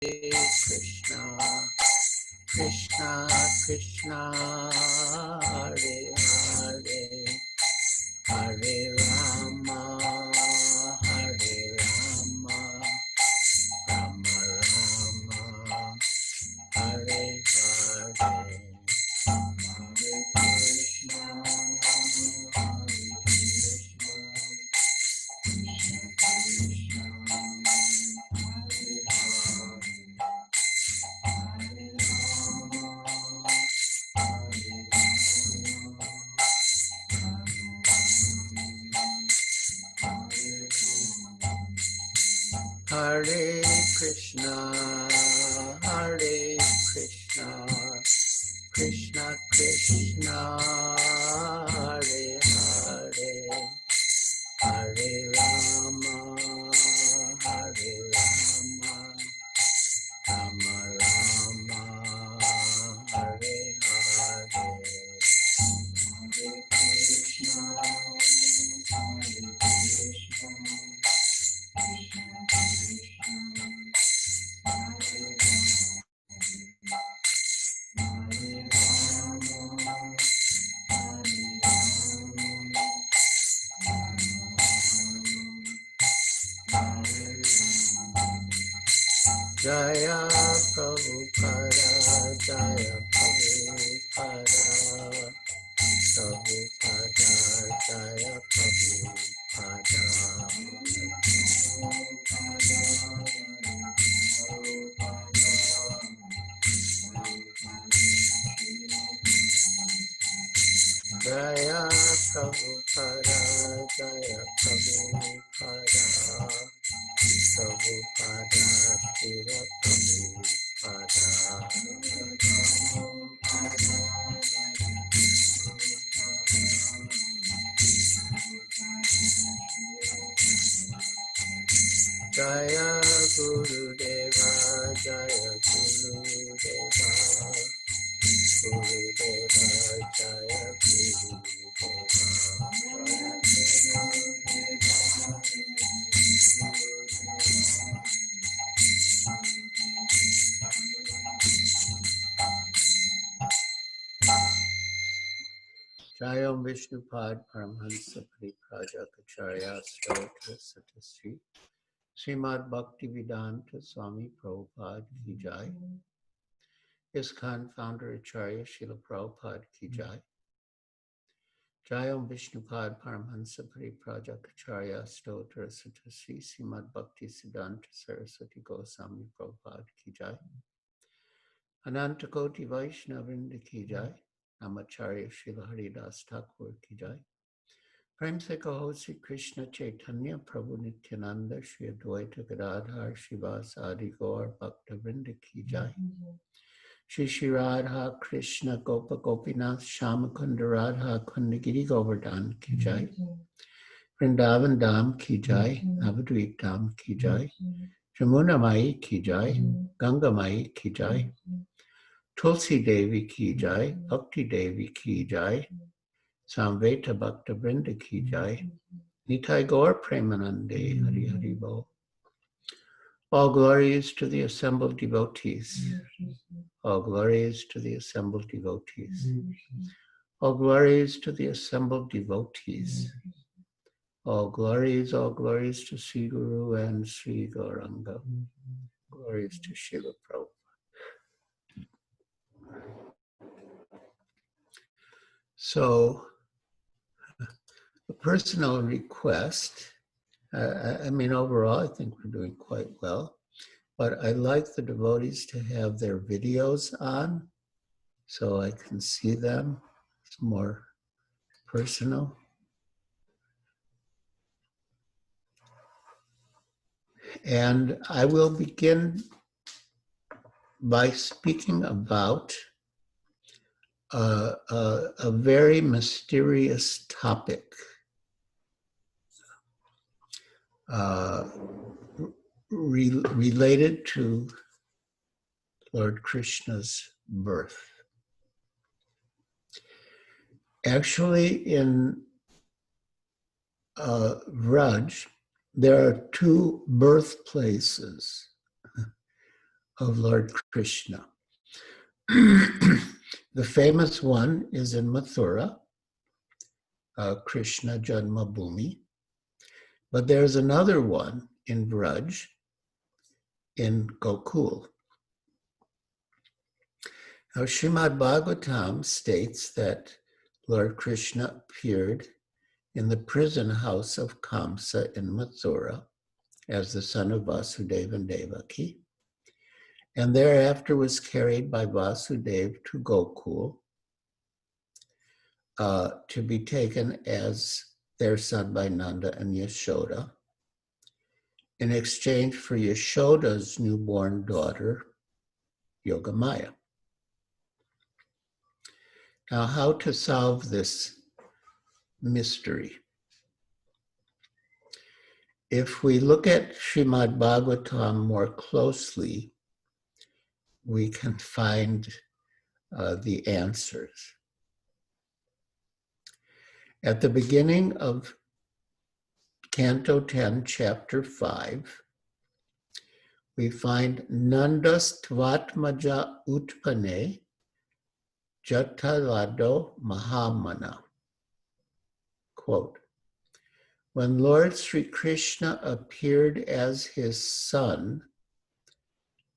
Krishna, Krishna Krishna, Hare Hare, Hare Rama, Hare Rama, Rama Rama, Hare Hare. Hare Krishna, Hare Krishna, Krishna Krishna, Hare Hare, Hare Rama, Hare Rama, Rama Rama, Hare Hare. Jaya Prabhupada, Jaya Prabhupada, Prabhupada, Jaya Prabhupada. Jaya Prabhupada, Jaya Prabhupada, Prabhupada, Shiva Prabhupada. Jaya Gurudeva, Jaya Gurudeva, Gurudeva, Jaya Jayam Vishnupad Paramhansa Pariprajakacharya Stotra Satasri Srimad Bhaktivedanta Swami Prabhupada Ki Jai. ISKCON founder Acharya Srila Prabhupada Ki Jai. Jayam Vishnupad Paramhansa Pariprajakacharya Stotra Satasri Srimad Bhaktivedanta Saraswati Goswami Prabhupada Ki Jai. Anantakoti Vaishnavrinda Ki Jai. Namacharya Srila Haridas Thakur Ki Jai. Prem se kaho Sri Krishna Chaitanya Prabhu Nityananda Shri Advaita Gadadhar Shivas Adi Gaur Bhakta Vrinda Ki Jai. Shri Shri Radha Krishna Gopa Gopinath Shamakunda Radha Kundagiri Govardhan Ki Jai. Vrindavan Dham Ki Jai. Navadvip Dham Ki Jai. Jamuna Mai Ki Jai. Ganga Mai Ki Jai. Tulsi Devi Ki Jai. Bhakti Devi Ki Jai. Samveta Bhakta Vrinda Ki Jai. Nitai Gaur Premanande Hari Hari Bo. All glories to the assembled devotees. All glories to the assembled devotees. All glories to the assembled devotees. All glories to Sri Guru and Sri Gauranga. Glories to Srila Prabhupada. So, a personal request. Overall, I think we're doing quite well. But I like the devotees to have their videos on so I can see them. It's more personal. And I will begin by speaking about a very mysterious topic related to Lord Krishna's birth. Actually, in Vraj, there are two birthplaces of Lord Krishna. The famous one is in Mathura, Krishna Janmabhoomi. But there's another one in Braj, in Gokul. Now, Srimad Bhagavatam states that Lord Krishna appeared in the prison house of Kamsa in Mathura as the son of Vasudeva and Devaki, and thereafter was carried by Vasudeva to Gokul to be taken as their son by Nanda and Yashoda, in exchange for Yashoda's newborn daughter, Yogamaya. Now, how to solve this mystery? If we look at Srimad Bhagavatam more closely, we can find the answers. At the beginning of Canto 10, Chapter 5, we find Nandas Tvatmaja Utpane Jatalado Mahamana. Quote, when Lord Sri Krishna appeared as his son,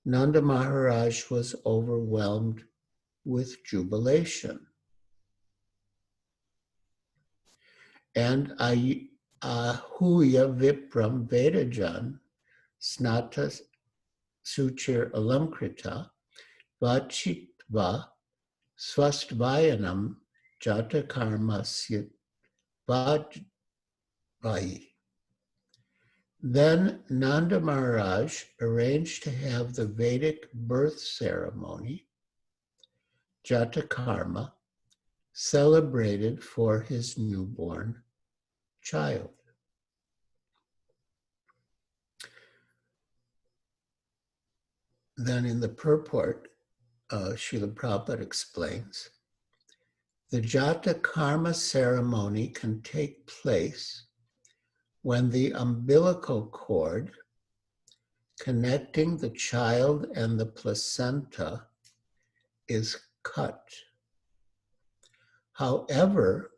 Nanda Maharaj was overwhelmed with jubilation. And Ahuya Vipram Vedajan Snata Suchir Alamkrita Vachitva Swastvayanam Jata Karma Vajvayi. Then Nanda Maharaj arranged to have the Vedic birth ceremony, Jata Karma, celebrated for his newborn child. Then in the purport, Srila Prabhupada explains, the Jata Karma ceremony can take place when the umbilical cord connecting the child and the placenta is cut. However,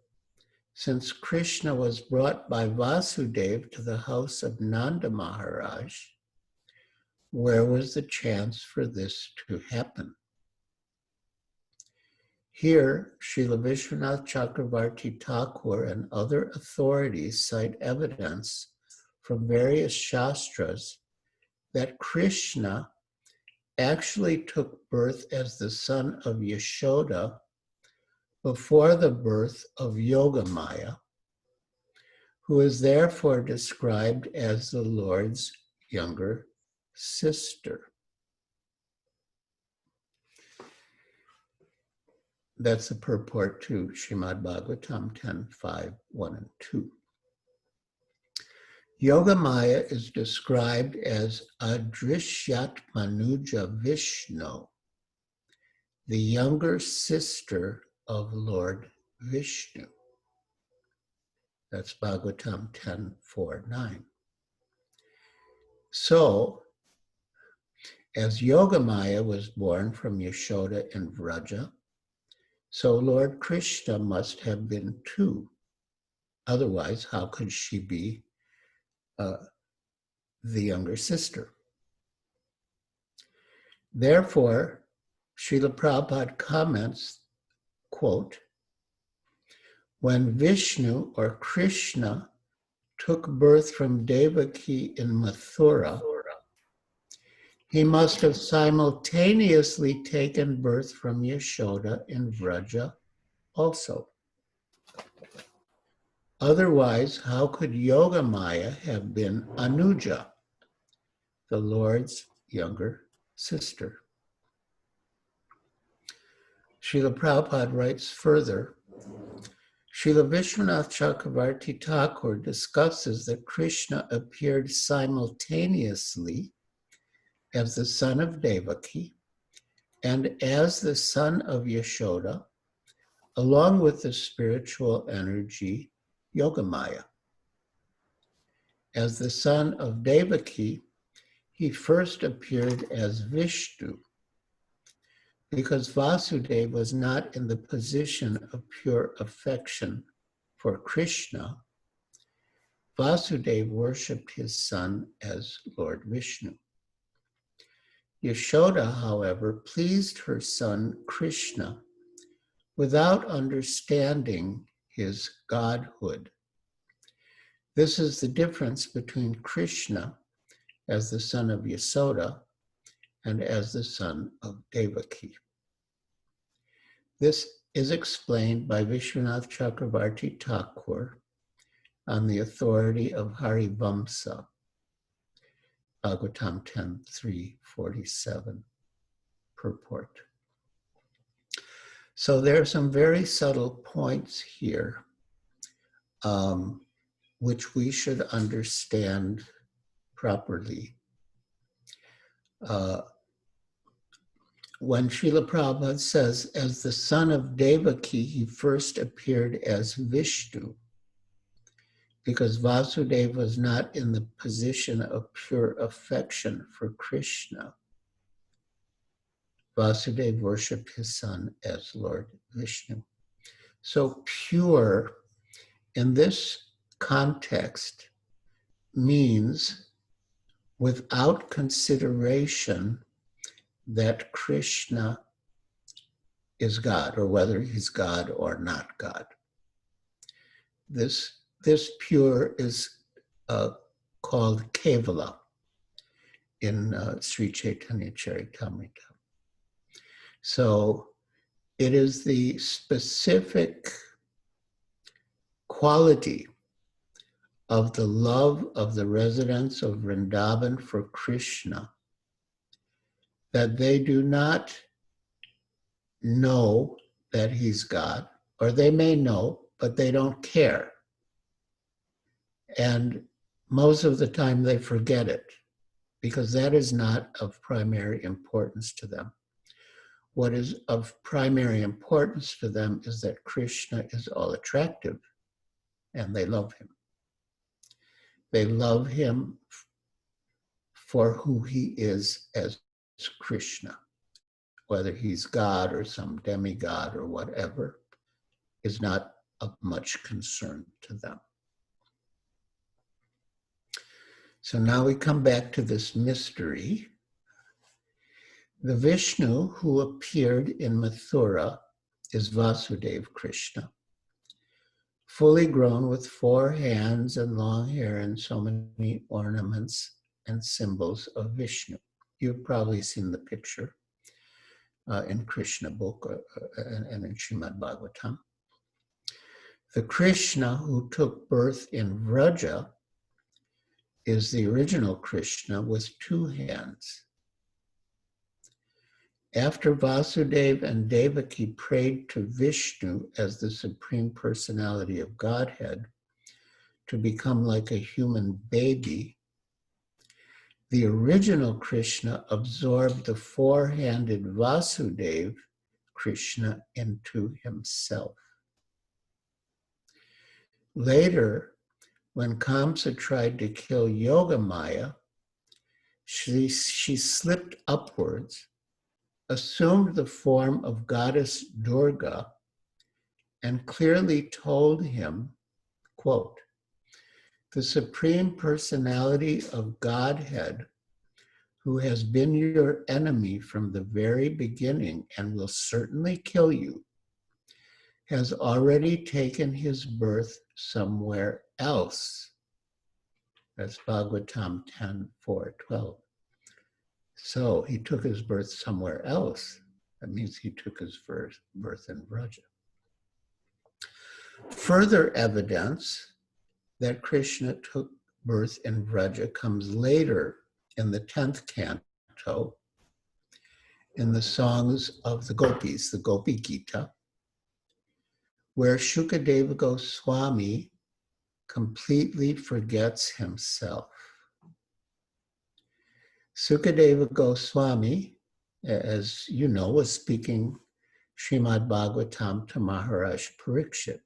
since Krishna was brought by Vasudeva to the house of Nanda Maharaj, where was the chance for this to happen? Here, Srila Vishwanath Chakravarti Thakur and other authorities cite evidence from various shastras that Krishna actually took birth as the son of Yashoda before the birth of Yogamaya, who is therefore described as the Lord's younger sister. That's the purport to Srimad Bhagavatam 10:5, 1 and 2. Yogamaya is described as Adrishyat Manuja Vishnu, the younger sister of Lord Vishnu. That's Bhagavatam 10:4, 9. So, as Yogamaya was born from Yashoda and Vraja, so Lord Krishna must have been too. Otherwise, how could she be the younger sister? Therefore, Srila Prabhupada comments, quote, when Vishnu or Krishna took birth from Devaki in Mathura, he must have simultaneously taken birth from Yashoda in Vraja also. Otherwise, how could Yogamaya have been Anuja, the Lord's younger sister? Srila Prabhupada writes further, Srila Vishwanath Chakravarti Thakur discusses that Krishna appeared simultaneously as the son of Devaki and as the son of Yashoda, along with the spiritual energy Yogamaya. As the son of Devaki, he first appeared as Vishnu because Vasudeva was not in the position of pure affection for Krishna. Vasudeva worshipped his son as Lord Vishnu. Yashoda, however, pleased her son Krishna without understanding his godhood. This is the difference between Krishna as the son of Yasoda and as the son of Devaki. This is explained by Vishwanath Chakravarti Thakur on the authority of Harivamsa, Bhagavatam 10.3.47 purport. So there are some very subtle points here which we should understand properly. When Srila Prabhupada says, as the son of Devaki, he first appeared as Vishnu, because Vasudeva was not in the position of pure affection for Krishna. Vasudeva worshipped his son as Lord Vishnu. So pure in this context means without consideration that Krishna is God, or whether he's God or not God. This pure is called Kevala in Sri Chaitanya Charitamrita. So it is the specific quality of the love of the residents of Vrindavan for Krishna that they do not know that he's God, or they may know, but they don't care. And most of the time they forget it, because that is not of primary importance to them. What is of primary importance to them is that Krishna is all attractive, and they love him. They love him for who he is as Krishna. Whether he's God or some demigod or whatever is not of much concern to them. So now we come back to this mystery. The Vishnu who appeared in Mathura is Vasudeva Krishna, fully grown with 4 hands and long hair and so many ornaments and symbols of Vishnu. You've probably seen the picture in Krishna book and in Srimad Bhagavatam. The Krishna who took birth in Vraja is the original Krishna with 2 hands. After Vasudeva and Devaki prayed to Vishnu as the Supreme Personality of Godhead to become like a human baby, the original Krishna absorbed the 4-handed Vasudeva Krishna into himself. Later, when Kamsa tried to kill Yogamaya, she slipped upwards, assumed the form of goddess Durga, and clearly told him, quote, "The Supreme Personality of Godhead, who has been your enemy from the very beginning and will certainly kill you, has already taken his birth somewhere else." That's Bhagavatam 10.4.12. So he took his birth somewhere else. That means he took his birth in Vraja. Further evidence that Krishna took birth in Vraja comes later in the 10th canto in the songs of the gopis, the Gopi Gita, where Shukadeva Goswami completely forgets himself. Sukadeva Goswami, as you know, was speaking Srimad Bhagavatam to Maharaj Parikshit.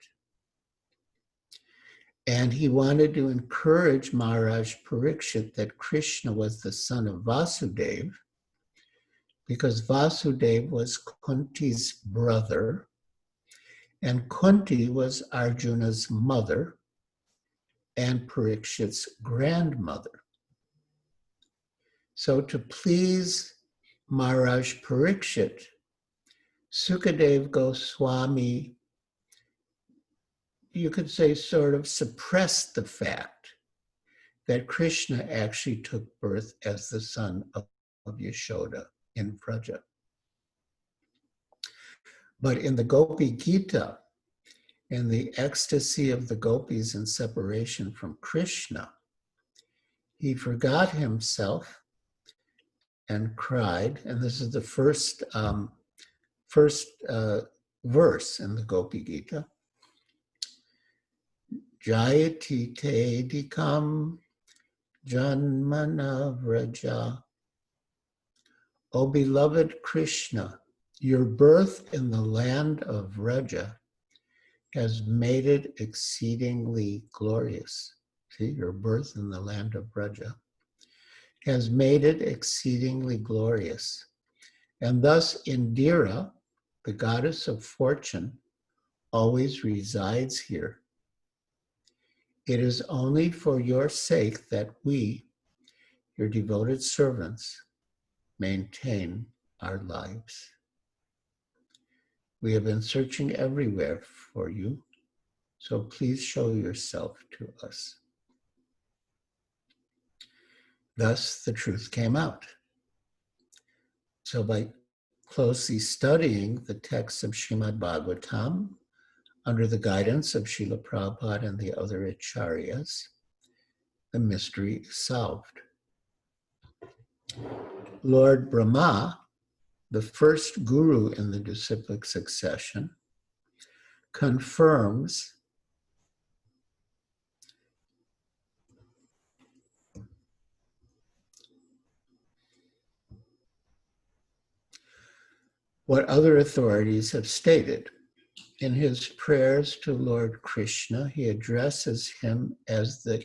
And he wanted to encourage Maharaj Parikshit that Krishna was the son of Vasudeva, because Vasudeva was Kunti's brother, and Kunti was Arjuna's mother and Parikshit's grandmother. So to please Maharaj Parikshit, Sukadeva Goswami, you could say, sort of suppressed the fact that Krishna actually took birth as the son of Yashoda in Vraja. But in the Gopi Gita, in the ecstasy of the gopis in separation from Krishna, he forgot himself and cried, and this is the first verse in the Gopi Gita. Jayati te dikam janmana vraja. O beloved Krishna, your birth in the land of Vraja has made it exceedingly glorious. See, your birth in the land of Vraja has made it exceedingly glorious. And thus Indira, the goddess of fortune, always resides here. It is only for your sake that we, your devoted servants, maintain our lives. We have been searching everywhere for you, so please show yourself to us. Thus, the truth came out. So by closely studying the texts of Srimad Bhagavatam, under the guidance of Srila Prabhupada and the other acharyas, the mystery is solved. Lord Brahma, the first guru in the disciplic succession, confirms what other authorities have stated. In his prayers to Lord Krishna, he addresses him as the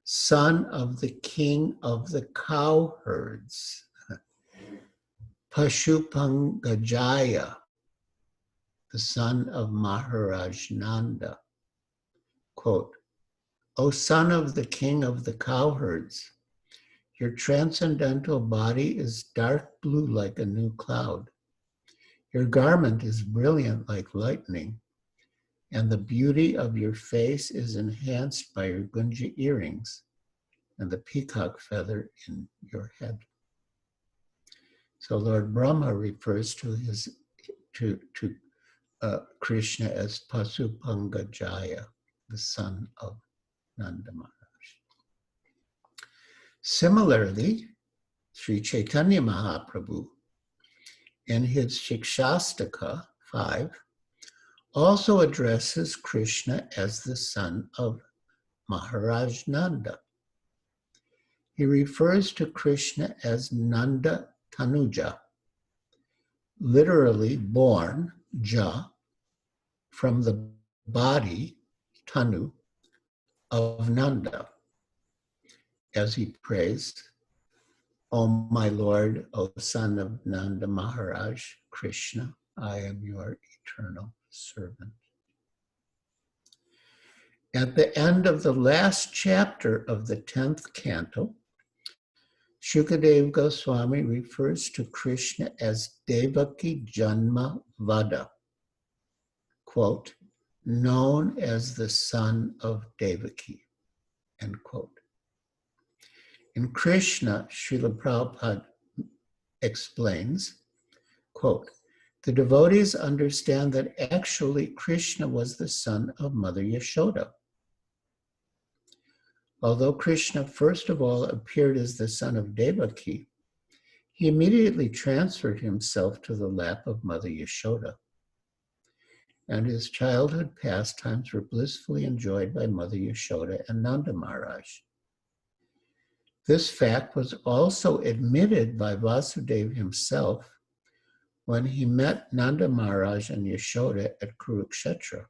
son of the king of the cowherds, Pashupangajaya, the son of Maharaj Nanda. Quote, O son of the king of the cowherds, your transcendental body is dark blue like a new cloud. Your garment is brilliant like lightning, and the beauty of your face is enhanced by your gunja earrings and the peacock feather in your head. So Lord Brahma refers to Krishna as Pasupangajaya, the son of Nanda Maharaj. Similarly, Sri Chaitanya Mahaprabhu, in his Shikshastaka 5, also addresses Krishna as the son of Maharaj Nanda. He refers to Krishna as Nanda Tanuja, literally born, Ja, from the body, Tanu, of Nanda, as he prays, O my Lord, O son of Nanda Maharaj, Krishna, I am your eternal servant. At the end of the last chapter of the 10th canto, Shukadeva Goswami refers to Krishna as Devaki Janma Vada, quote, known as the son of Devaki, end quote. In Krishna, Srila Prabhupada explains, quote, the devotees understand that actually Krishna was the son of Mother Yashoda. Although Krishna first of all appeared as the son of Devaki, he immediately transferred himself to the lap of Mother Yashoda, and his childhood pastimes were blissfully enjoyed by Mother Yashoda and Nanda Maharaj. This fact was also admitted by Vasudeva himself when he met Nanda Maharaj and Yashoda at Kurukshetra.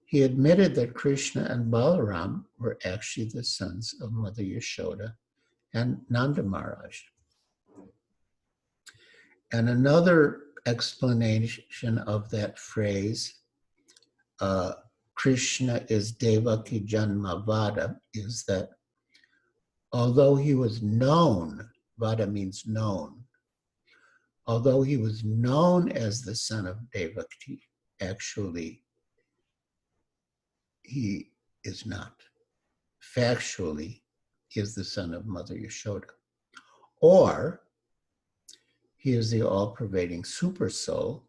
he admitted that Krishna and Balaram were actually the sons of Mother Yashoda and Nanda Maharaj. And another explanation of that phrase, Krishna is Devaki Janmavada, is that although he was known, Vada means known, although he was known as the son of Devaki, actually he is not. Factually, he is the son of Mother Yashoda. Or he is the all-pervading super soul,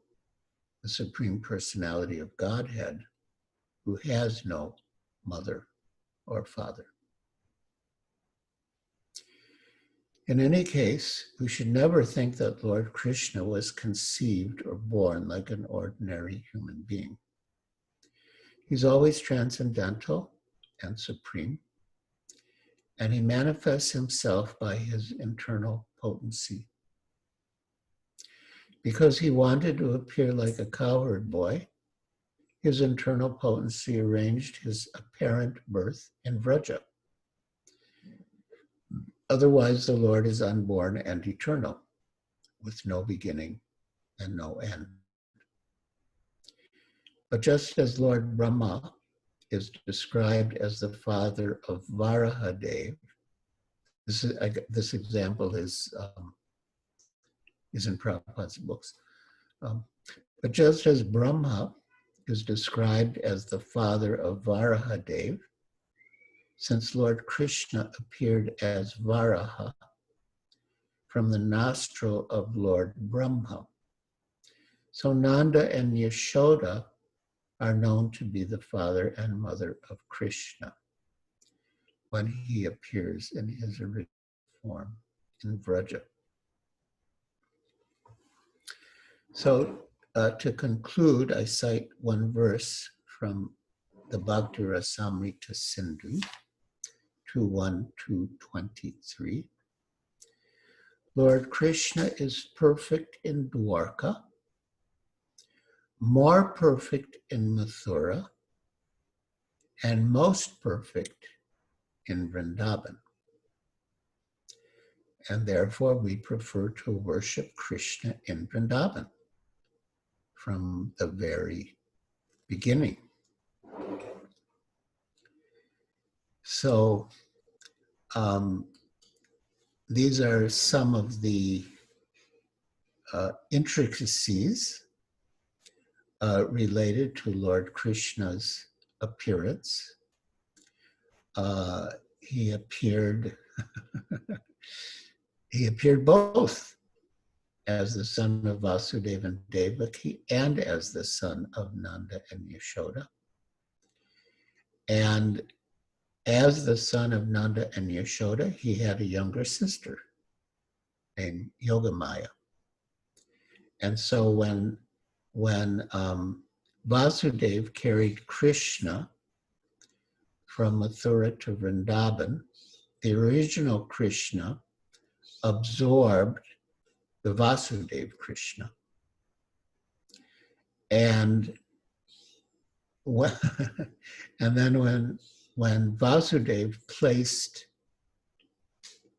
the Supreme Personality of Godhead, who has no mother or father. In any case, we should never think that Lord Krishna was conceived or born like an ordinary human being. He's always transcendental and supreme, and he manifests himself by his internal potency. Because he wanted to appear like a cowherd boy, his internal potency arranged his apparent birth in Vraja. Otherwise, the Lord is unborn and eternal, with no beginning and no end. But just as Lord Brahma is described as the father of Varahadev, this example is in Prabhupada's books. But just as Brahma is described as the father of Varahadev, since Lord Krishna appeared as Varaha from the nostril of Lord Brahma, so Nanda and Yashoda are known to be the father and mother of Krishna when he appears in his original form in Vraja. So to conclude, I cite one verse from the Bhakti Rasamrita Sindhu, 2:1-2:23. Lord Krishna is perfect in Dwarka, more perfect in Mathura, and most perfect in Vrindavan. And therefore we prefer to worship Krishna in Vrindavan from the very beginning. So these are some of the intricacies related to Lord Krishna's appearance. He appeared both as the son of Vasudeva and Devaki and as the son of Nanda and Yashoda. And as the son of Nanda and Yashoda, he had a younger sister named Yogamaya. And so when Vasudeva carried Krishna from Mathura to Vrindavan, the original Krishna absorbed the Vasudeva Krishna. And then when Vasudeva placed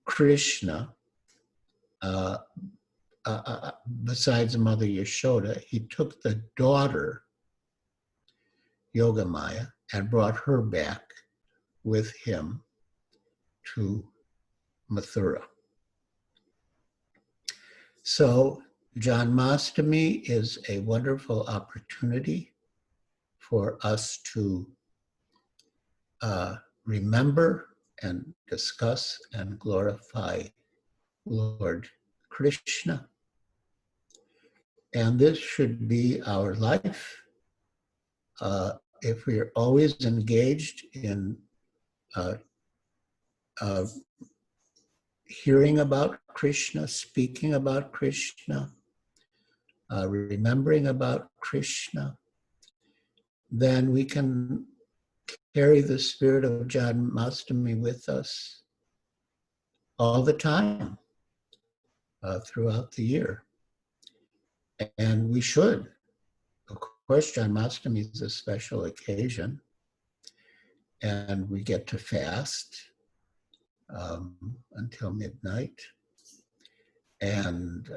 Krishna besides Mother Yashoda, he took the daughter Yogamaya and brought her back with him to Mathura. So Janmashtami is a wonderful opportunity for us to remember and discuss and glorify Lord Krishna. And this should be our life. If we are always engaged in hearing about Krishna, speaking about Krishna, remembering about Krishna, then we can carry the spirit of Janmashtami with us all the time throughout the year. And we should, of course, Janamashtami is a special occasion, and we get to fast until midnight, and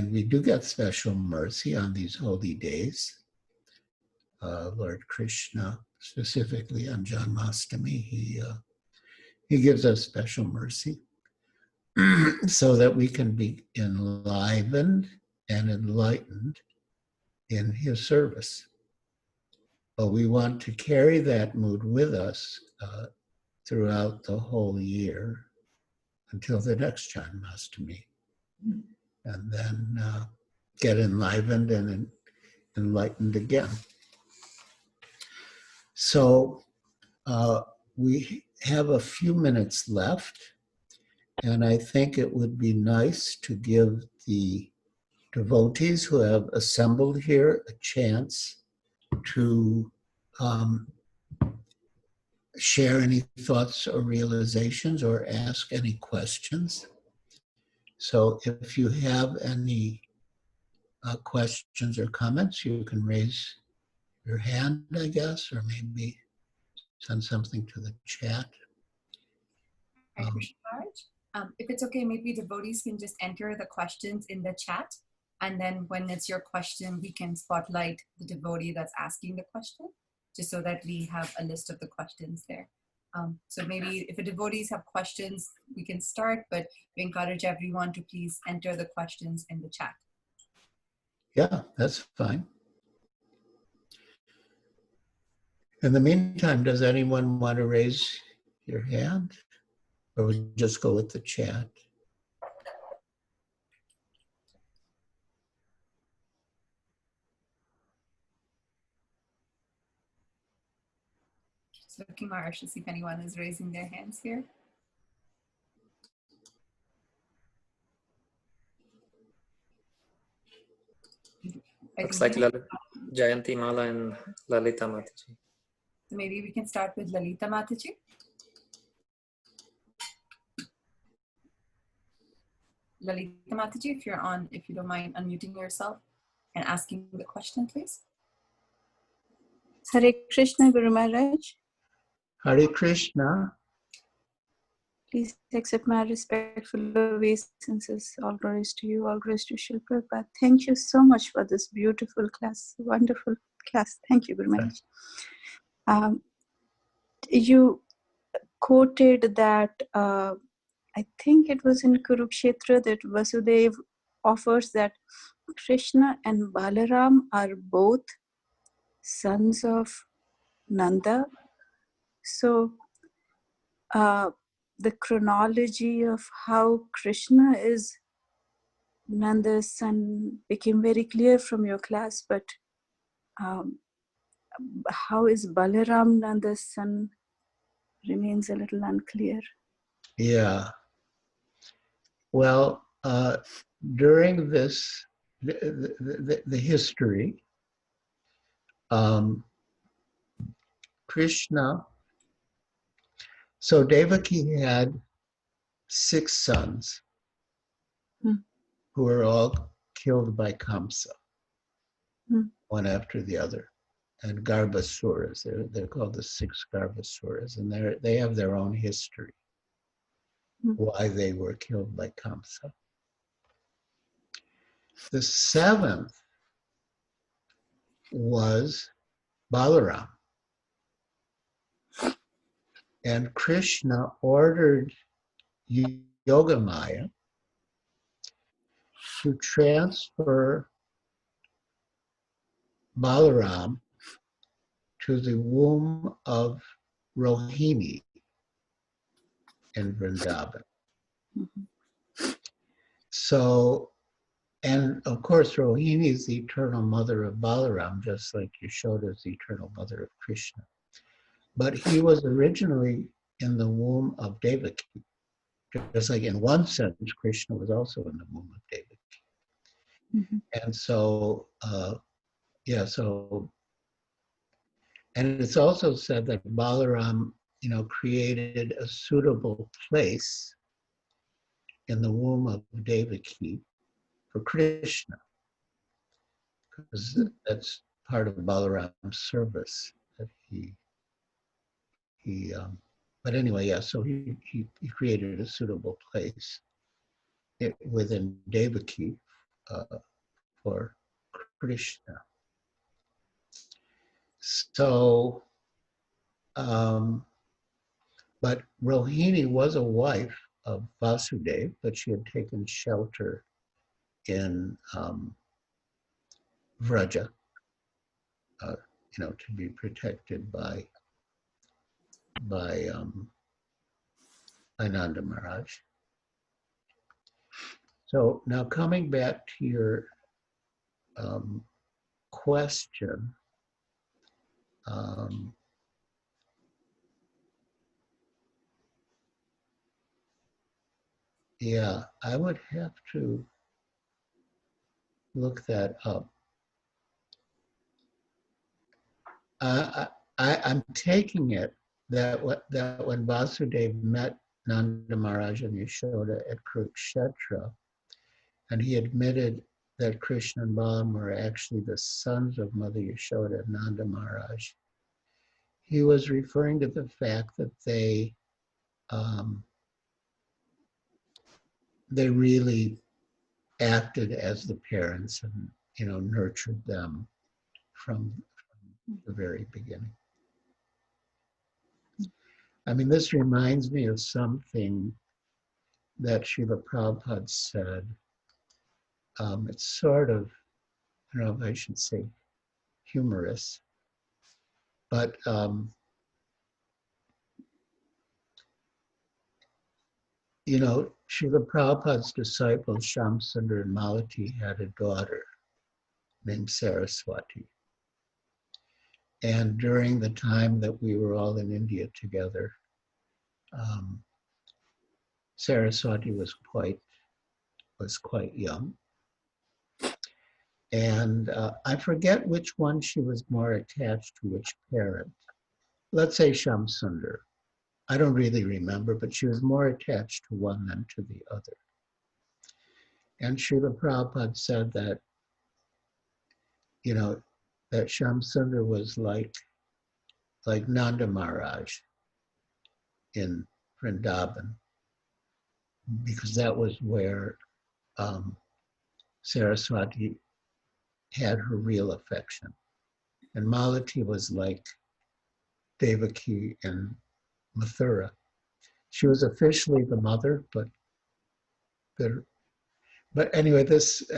we do get special mercy on these holy days. Lord Krishna, specifically on Janamashtami, he gives us special mercy so that we can be enlivened and enlightened in his service. But we want to carry that mood with us throughout the whole year until the next Janamashtami, and then get enlivened and enlightened again. So we have a few minutes left, and I think it would be nice to give the devotees who have assembled here a chance to share any thoughts or realizations or ask any questions. So if you have any questions or comments, you can raise your hand, I guess, or maybe send something to the chat. If it's okay, maybe devotees can just enter the questions in the chat, and then when it's your question, we can spotlight the devotee that's asking the question, just so that we have a list of the questions there. So maybe if the devotees have questions, we can start, but we encourage everyone to please enter the questions in the chat. Yeah, that's fine. In the meantime, does anyone want to raise your hand? Or we just go with the chat? Just looking Maharaj to see if anyone is raising their hands here. Looks like Jayanti Mala and Lalita Mataji. So maybe we can start with Lalita Mataji. Lalita Mataji, if you don't mind unmuting yourself and asking the question, please. Hare Krishna, Guru Maharaj. Hare Krishna. Please accept my respectful obeisances. All glories to you, all glories to Srila Prabhupada. Thank you so much for this beautiful class, wonderful class. Thank you, Guru Maharaj. You quoted that, I think it was in Kurukshetra, that Vasudev offers that Krishna and Balaram are both sons of Nanda. So the chronology of how Krishna is Nanda's son became very clear from your class, but how is Balaram Nanda's son remains a little unclear. Yeah. Well, during this, the history, Krishna, so Devaki had 6 sons who were all killed by Kamsa, one after the other. And Garbhasuras, they're called the 6 Garbhasuras, and they have their own history, why they were killed by Kamsa. The 7th was Balaram. And Krishna ordered Yogamaya to transfer Balaram to the womb of Rohini in Vrindavan. So, and of course, Rohini is the eternal mother of Balaram, just like Yashoda is the eternal mother of Krishna. But he was originally in the womb of Devaki. Just like in one sense, Krishna was also in the womb of Devaki. And so, and it's also said that Balaram, created a suitable place in the womb of Devaki for Krishna. because that's part of Balaram's service that he but anyway, yeah, so he created a suitable place within Devaki for Krishna. So, but Rohini was a wife of Vasudeva, but she had taken shelter in Vraja, to be protected by Nanda Maharaj. So now coming back to your question, yeah, I would have to look that up. I'm taking it that when Vasudeva met Nanda Maharaj and Yashoda at Kurukshetra, and he admitted that Krishna and Balaram were actually the sons of Mother Yashoda and Nanda Maharaj, he was referring to the fact that they really acted as the parents and nurtured them from the very beginning. I mean, this reminds me of something that Srila Prabhupada said. It's sort of, I don't know if I should say humorous, but Srila Prabhupada's disciple Shamsundar and Malati had a daughter named Saraswati. And during the time that we were all in India together, Saraswati was quite young. And I forget which one she was more attached to, which parent. Let's say Shamsundar. I don't really remember, but she was more attached to one than to the other. And Srila Prabhupada said that, that Shamsundar was like Nanda Maharaj in Vrindavan, because that was where Saraswati had her real affection. And Malati was like Devaki in Mathura. She was officially the mother, but anyway,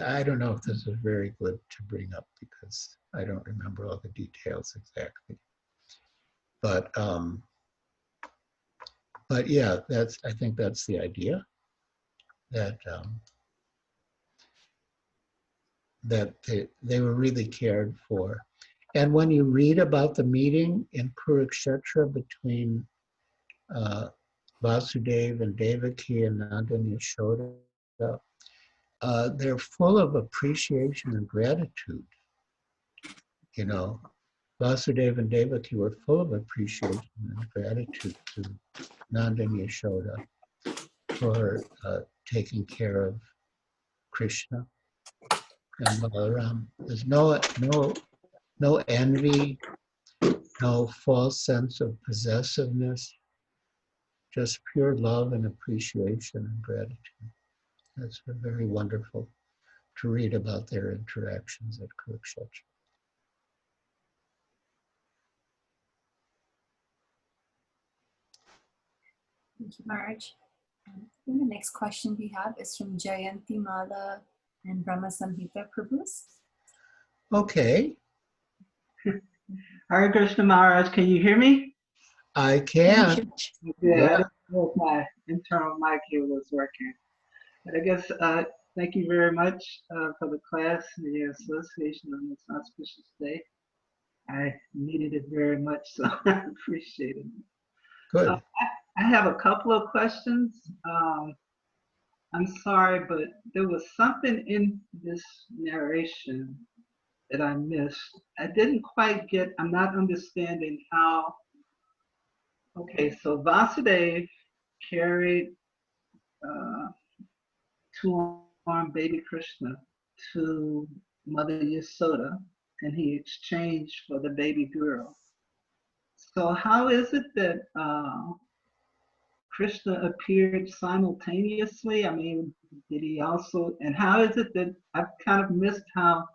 I don't know if this is very good to bring up because I don't remember all the details exactly. But yeah, I think that's the idea, that they were really cared for. And when you read about the meeting in Kurukshetra between Vasudeva and Devaki and Nanda and Yashoda, they're full of appreciation and gratitude. Vasudeva and Devaki were full of appreciation and gratitude to Nanda and Yashoda for taking care of Krishna and Balaram. There's no envy, no false sense of possessiveness, just pure love and appreciation and gratitude. That's very wonderful to read about their interactions at Kurukshetra. Thank you, Maharaj. And the next question we have is from Jayanti Mala and Brahma Samhita Prabhus. Okay. Hare Krishna Maharaj, can you hear me? I can. Yeah, I didn't know if my internal mic here was working. But I guess thank you very much for the class and the association on this auspicious day. I needed it very much, so I appreciate it. Good. I have a couple of questions. I'm sorry, but there was something in this narration that I missed. I didn't quite get, I'm not understanding how, okay, so Vasudeva carried two-armed baby Krishna to Mother Yasoda, and he exchanged for the baby girl. So how is it that Krishna appeared simultaneously? I mean, did he also, and how is it that I've kind of missed how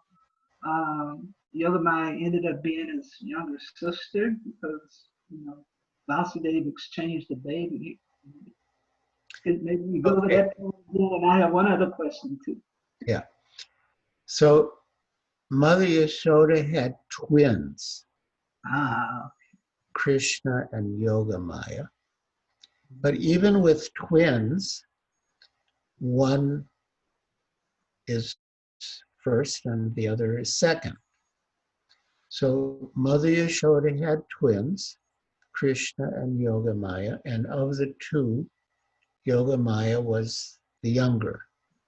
Yogamaya ended up being his younger sister, because, Vasudeva exchanged the baby. Maybe we go over that, and I have one other question too. Yeah. So Mother Yashoda had twins, Krishna and Yogamaya. But even with twins, one is first and the other is second. So Mother Yashoda had twins, Krishna and Yogamaya, and of the two, Yogamaya was the younger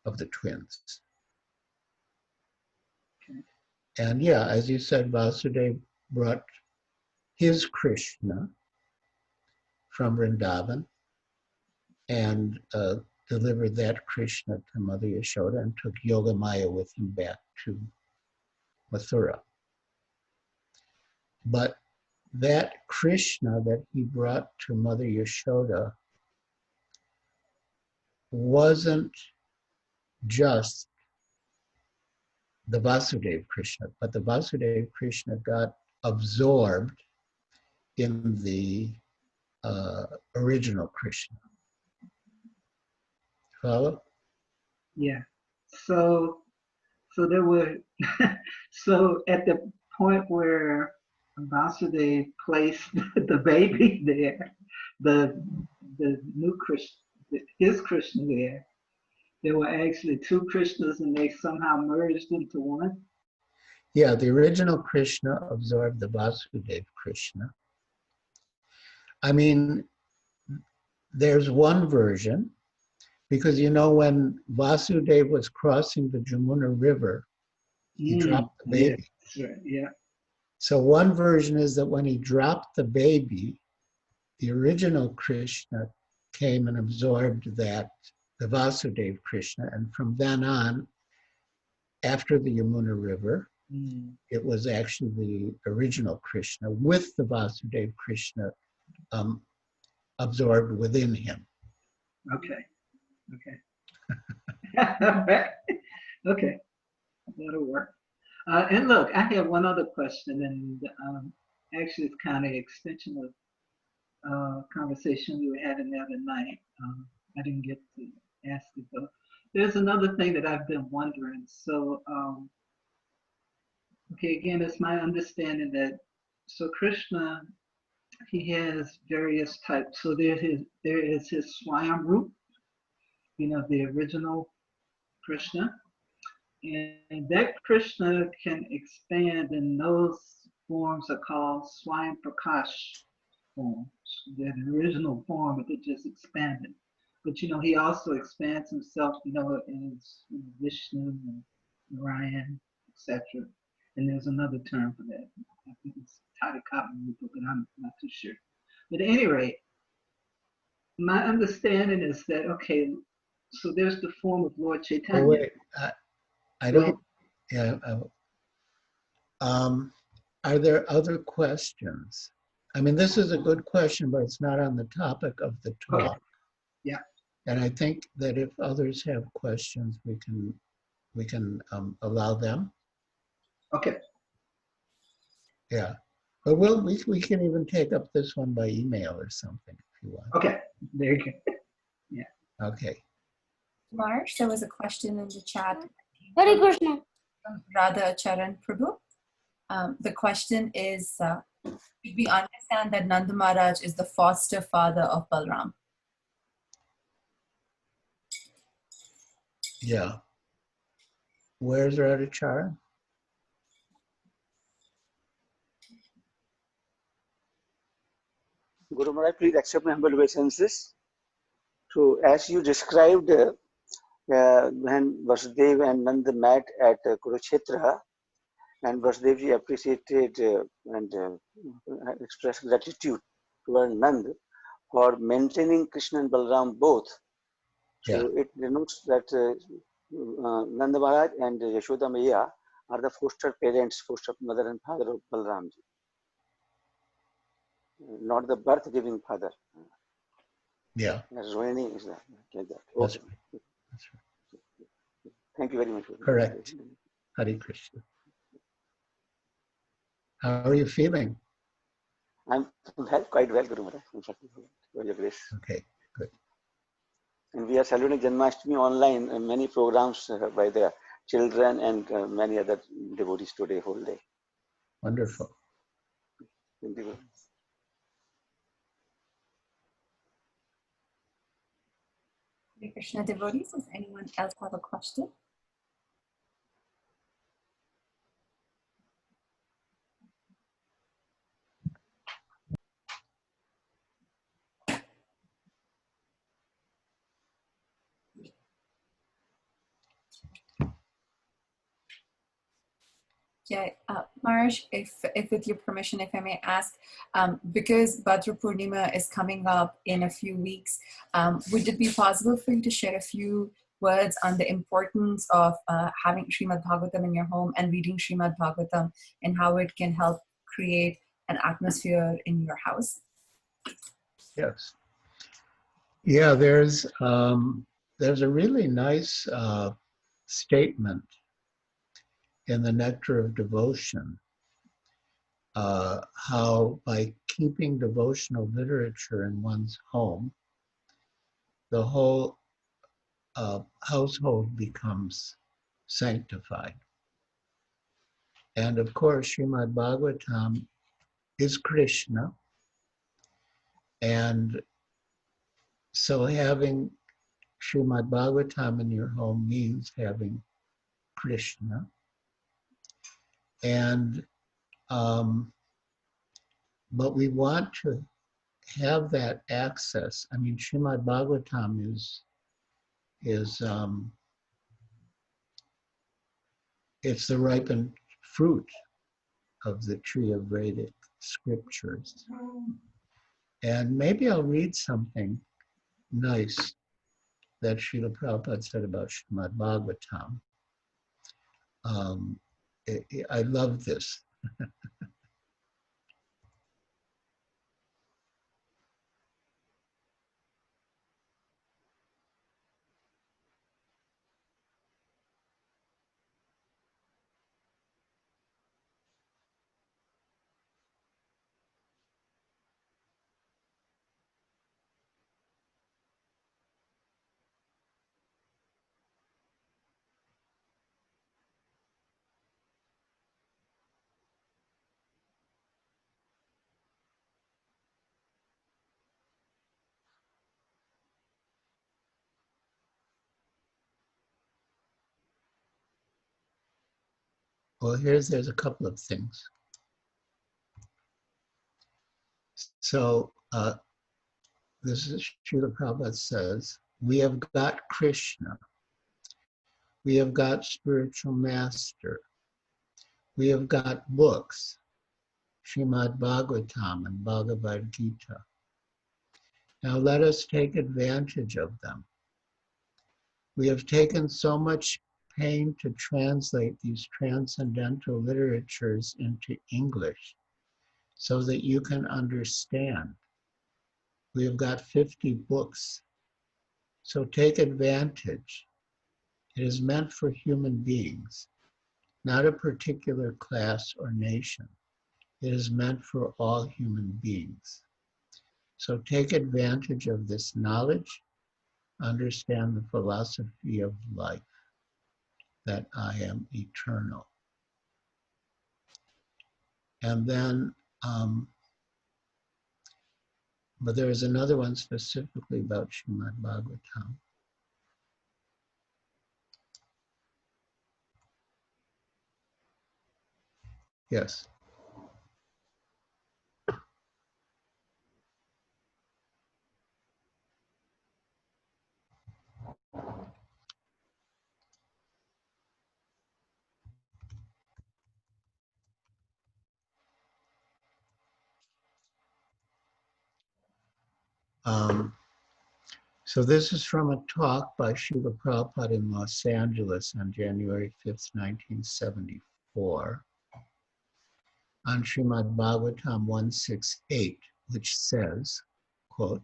of the twins. Okay. And yeah, as you said, Vasudeva brought his Krishna from Vrindavan and delivered that Krishna to Mother Yashoda and took Yogamaya with him back to Mathura. But that Krishna that he brought to Mother Yashoda wasn't just the Vasudeva Krishna, but the Vasudeva Krishna got absorbed in the original Krishna. Follow? Yeah. So there were, so at the point where Vasudeva placed the baby there, the new Krishna, his Krishna there were actually two Krishnas and they somehow merged into one? Yeah, the original Krishna absorbed the Vasudeva Krishna. I mean, there's one version, because when Vasudeva was crossing the Jamuna River, he dropped the baby. Yeah, right, yeah. So one version is that when he dropped the baby, the original Krishna came and absorbed the Vasudeva Krishna, and from then on, after the Yamuna River, it was actually the original Krishna with the Vasudeva Krishna absorbed within him. Okay. Okay, that'll work. And look, I have one other question, and actually it's kind of an extension of conversation we were having the other night. I didn't get to ask it, but there's another thing that I've been wondering. So, okay, again, it's my understanding that, so Krishna, he has various types. So there is his Swayam Roop, the original Krishna. And that Krishna can expand, and those forms are called Swayam Prakash forms. They're the original form, but they just expanded. But he also expands himself, as Vishnu and Narayan, etc. And there's another term for that. I think it's Tadakapa, but I'm not too sure. But at any rate, my understanding is that, okay, so there's the form of Lord Chaitanya. Oh, wait, I don't, yeah. Are there other questions? I mean, this is a good question, but it's not on the topic of the talk. Okay. Yeah. And I think that if others have questions, we can allow them. Okay. Yeah, but we can even take up this one by email or something if you want. Okay, there you go. Yeah. Okay. Marsh, there was a question in the chat Hare Krishna. from Radha Charan Prabhu. The question is, should we understand that Nanda Maharaj is the foster father of Balram? Yeah. Where's Radhachara? Guru Maharaj, please accept my humble obeisances. So, as you described, when Vasudeva and Nanda met at Kurukshetra, and Vasudevji appreciated and expressed gratitude toward Nanda for maintaining Krishna and Balram both. So it denotes that Nanda Maharaj and Yashoda Maya are the foster parents, foster mother and father of Balramji, not the birth-giving father. Yeah. Rohini is that, like that. That's Okay. right. That's right. Thank you very much. Correct. Hare Krishna. How are you feeling? I'm well, quite well, Guru Maharaj. In fact, by your grace. Okay, good. And we are celebrating Janmashtami online, many programs by the children and many other devotees today, whole day. Wonderful. Thank you. Hare Krishna devotees, does anyone else have a question? Yeah, Maharaj, if with your permission, if I may ask, because Bhadra Purnima is coming up in a few weeks, would it be possible for you to share a few words on the importance of having Srimad Bhagavatam in your home and reading Srimad Bhagavatam and how it can help create an atmosphere in your house? Yes. Yeah, there's a really nice statement in the Nectar of Devotion, how by keeping devotional literature in one's home, the whole household becomes sanctified. And of course, Srimad Bhagavatam is Krishna. And so having Srimad Bhagavatam in your home means having Krishna. And but we want to have that access. I mean, Srimad Bhagavatam is it's the ripened fruit of the tree of Vedic scriptures. And maybe I'll read something nice that Srila Prabhupada said about Srimad Bhagavatam. I love this. Well, there's a couple of things. So this is Srila Prabhupada says, we have got Krishna. We have got spiritual master. We have got books, Srimad Bhagavatam and Bhagavad Gita. Now let us take advantage of them. We have taken so much pain to translate these transcendental literatures into English so that you can understand. We have got 50 books, so take advantage. It is meant for human beings, not a particular class or nation. It is meant for all human beings. So take advantage of this knowledge, understand the philosophy of life, that I am eternal. And then, but there is another one specifically about Srimad Bhagavatam. Yes. So this is from a talk by Srila Prabhupada in Los Angeles on January 5th, 1974. 4 on Srimad Bhagavatam 168, which says, quote,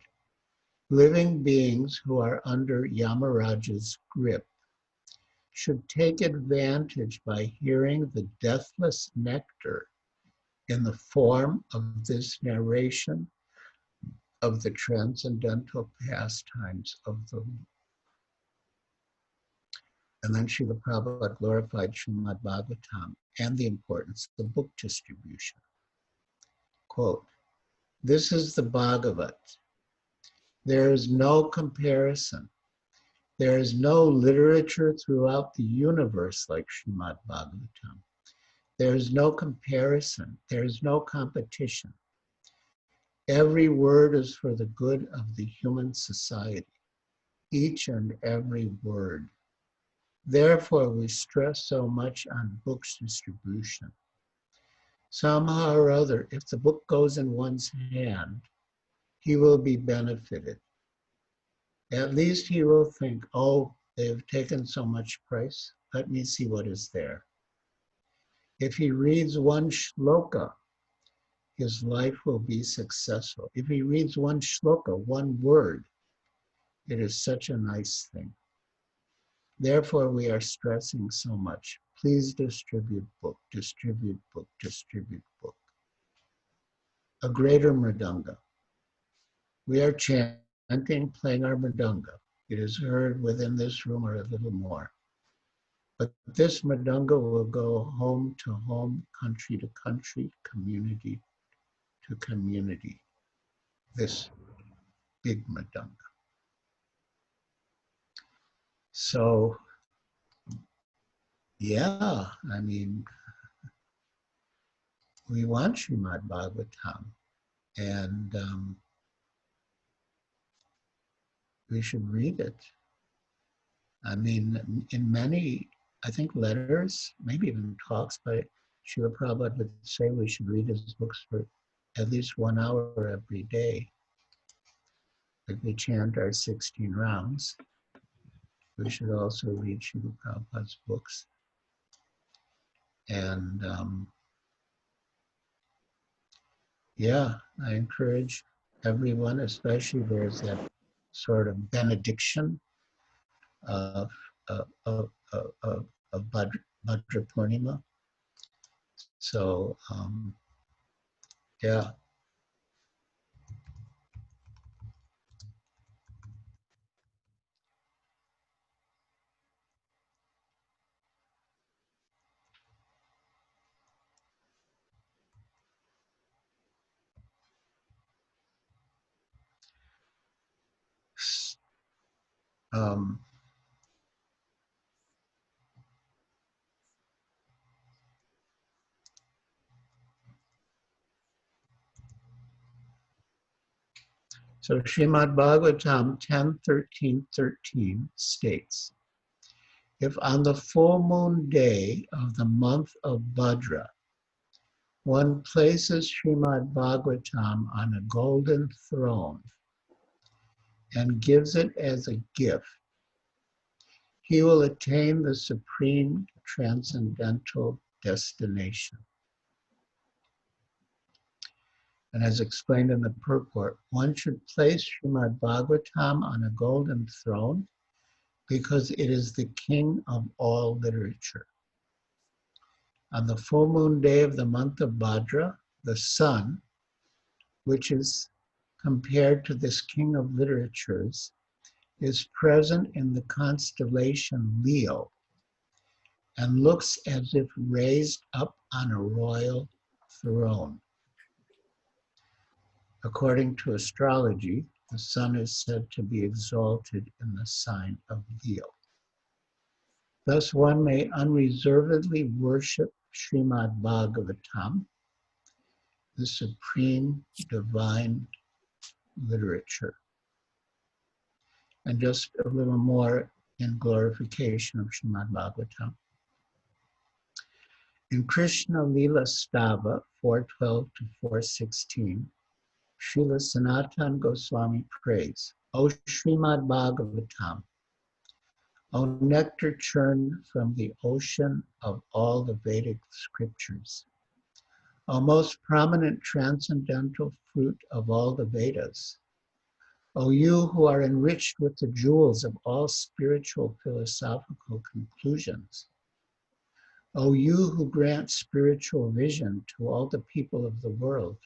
living beings who are under Yamaraja's grip should take advantage by hearing the deathless nectar in the form of this narration of the transcendental pastimes of the Lord. And then Srila Prabhupada glorified Srimad Bhagavatam and the importance of the book distribution. Quote, this is the Bhagavat. There is no comparison. There is no literature throughout the universe like Srimad Bhagavatam. There is no comparison. There is no competition. Every word is for the good of the human society. Each and every word. Therefore, we stress so much on books distribution. Somehow or other, if the book goes in one's hand, he will be benefited. At least he will think, oh, they've taken so much price. Let me see what is there. If he reads one shloka, his life will be successful. If he reads one shloka, one word, it is such a nice thing. Therefore, we are stressing so much. Please distribute book, distribute book, distribute book. A greater mridanga. We are chanting, playing our mridanga. It is heard within this room or a little more. But this mridanga will go home to home, country to country, community to community. This big mridanga. So, yeah, I mean, we want Srimad Bhagavatam, and we should read it. I mean, in many, I think, letters, maybe even talks by Srila Prabhupada would say we should read his books for at least 1 hour every day. Like we chant our 16 rounds. We should also read Srila Prabhupada's books. And yeah, I encourage everyone, especially there's that sort of benediction of Bhadra Purnima. So, yeah. So Srimad Bhagavatam 10:13 states, if on the full moon day of the month of Bhadra, one places Srimad Bhagavatam on a golden throne and gives it as a gift, he will attain the supreme transcendental destination. And as explained in the purport, one should place Srimad Bhagavatam on a golden throne because it is the king of all literature. On the full moon day of the month of Bhadra, the sun, which is compared to this king of literatures, is present in the constellation Leo and looks as if raised up on a royal throne. According to astrology, the sun is said to be exalted in the sign of Leo. Thus, one may unreservedly worship Srimad Bhagavatam, the supreme divine literature. And just a little more in glorification of Srimad Bhagavatam. In Krishna Lila Stava 4:12 to 4:16, Srila Sanatana Goswami prays, O Srimad Bhagavatam, O nectar churned from the ocean of all the Vedic scriptures, O most prominent transcendental fruit of all the Vedas, O you who are enriched with the jewels of all spiritual philosophical conclusions, O you who grant spiritual vision to all the people of the world,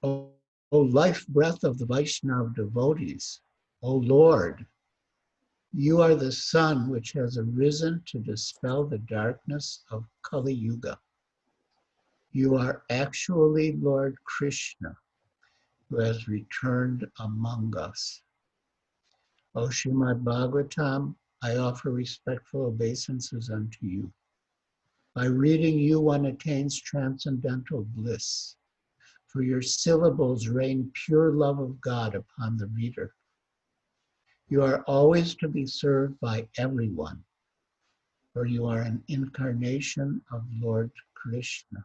O life breath of the Vaishnava devotees, O Lord, you are the sun which has arisen to dispel the darkness of Kali Yuga. You are actually Lord Krishna, who has returned among us. O Srimad Bhagavatam, I offer respectful obeisances unto you. By reading you, one attains transcendental bliss. For your syllables rain pure love of God upon the reader. You are always to be served by everyone, for you are an incarnation of Lord Krishna.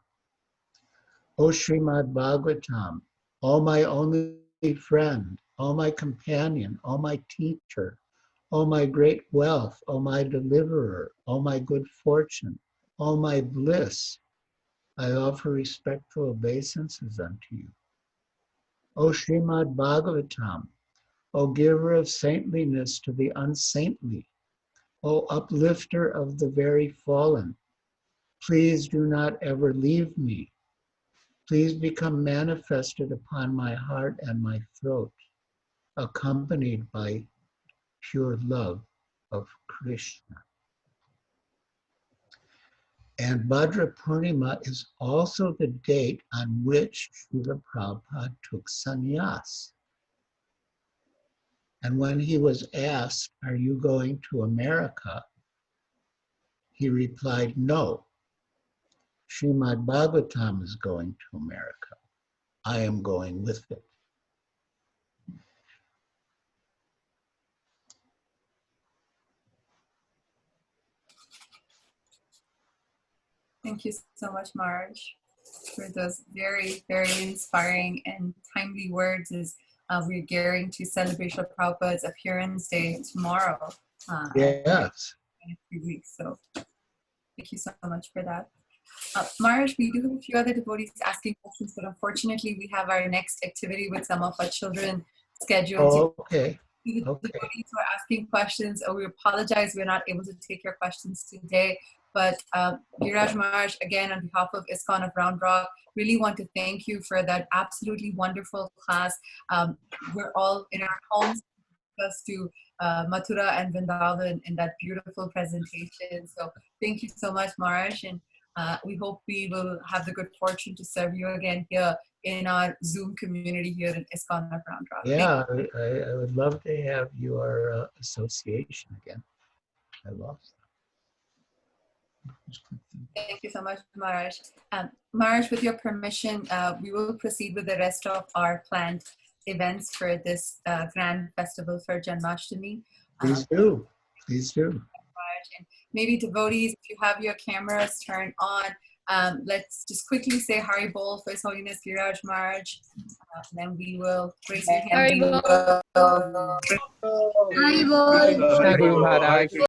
O Srimad Bhagavatam, O my only friend, O my companion, O my teacher, O my great wealth, O my deliverer, O my good fortune, O my bliss, I offer respectful obeisances unto you. O Srimad Bhagavatam, O giver of saintliness to the unsaintly, O uplifter of the very fallen, please do not ever leave me. Please become manifested upon my heart and my throat, accompanied by pure love of Krishna. And Bhadra Purnima is also the date on which Srila Prabhupada took sannyas. And when he was asked, are you going to America? He replied, no. Srimad Bhagavatam is going to America. I am going with it. Thank you so much, Marge, for those very, very inspiring and timely words as we're gearing to celebrate Srila Prabhupada's appearance day tomorrow. Yes. In a few weeks. So thank you so much for that. Marge, we do have a few other devotees asking questions, but unfortunately we have our next activity with some of our children scheduled. Oh, okay. The devotees who are asking questions, we apologize we're not able to take your questions today. But Giriraj Maharaj, again, on behalf of ISKCON of Round Rock, really want to thank you for that absolutely wonderful class. We're all in our homes, us to Mathura and Vrindavan in that beautiful presentation. So thank you so much, Maharaj. And we hope we will have the good fortune to serve you again here in our Zoom community here in ISKCON of Round Rock. Yeah, I would love to have your association again. I lost that. Thank you so much, Maharaj. Maharaj, with your permission, we will proceed with the rest of our planned events for this grand festival for Janamashtami. Please do. Please do. And maybe devotees, if you have your cameras turned on, let's just quickly say Hari Bol for His Holiness Giriraj Maharaj. Then we will raise your hand. Hari Bol. Hari Bol.